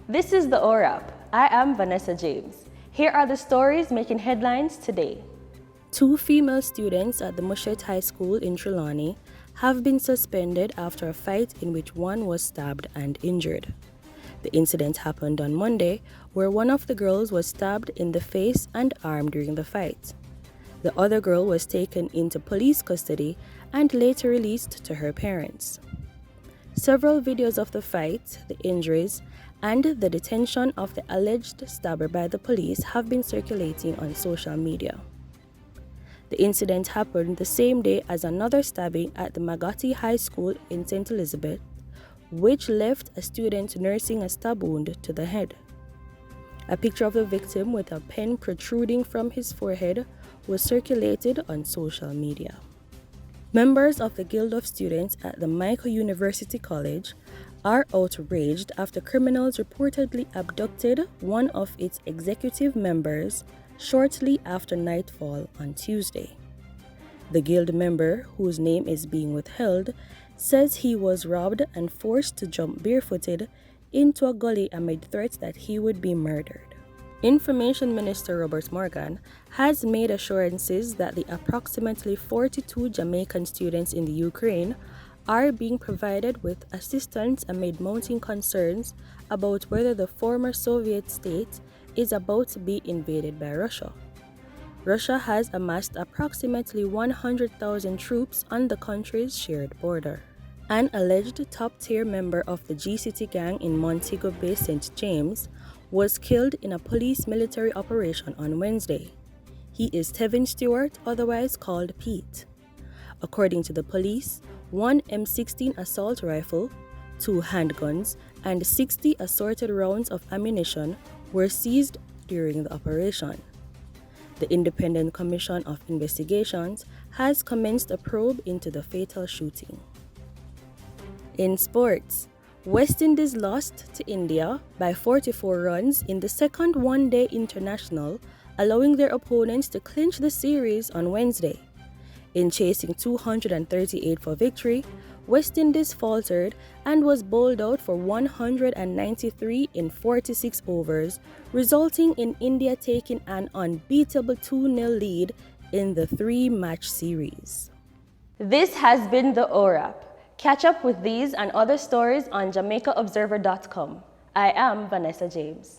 This is the ORAP. I am Vanessa James. Here are the stories making headlines today. 2 female students at the Mushet High School in Trelawney have been suspended after a fight in which one was stabbed and injured. The incident happened on Monday, where one of the girls was stabbed in the face and arm during the fight. The other girl was taken into police custody and later released to her parents. Several videos of the fight, the injuries, and the detention of the alleged stabber by the police have been circulating on social media. The incident happened the same day as another stabbing at the Magati High School in St. Elizabeth, which left a student nursing a stab wound to the head. A picture of the victim with a pen protruding from his forehead was circulated on social media. Members of the Guild of Students at the MICO University College are outraged after criminals reportedly abducted one of its executive members shortly after nightfall on Tuesday. The Guild member, whose name is being withheld, says he was robbed and forced to jump barefooted into a gully amid threats that he would be murdered. Information Minister Robert Morgan has made assurances that the approximately 42 Jamaican students in the Ukraine are being provided with assistance amid mounting concerns about whether the former Soviet state is about to be invaded by Russia. Russia has amassed approximately 100,000 troops on the country's shared border. An alleged top-tier member of the G-City gang in Montego Bay, St. James, was killed in a police military operation on Wednesday. He is Tevin Stewart, otherwise called Pete. According to the police, 1 M16 assault rifle, 2 handguns, and 60 assorted rounds of ammunition were seized during the operation. The Independent Commission of Investigations has commenced a probe into the fatal shooting. In sports, West Indies lost to India by 44 runs in the second one-day international, allowing their opponents to clinch the series on Wednesday. In chasing 238 for victory, West Indies faltered and was bowled out for 193 in 46 overs, resulting in India taking an unbeatable 2-0 lead in the 3-match series. This has been the ORAP. Catch up with these and other stories on JamaicaObserver.com. I am Vanessa James.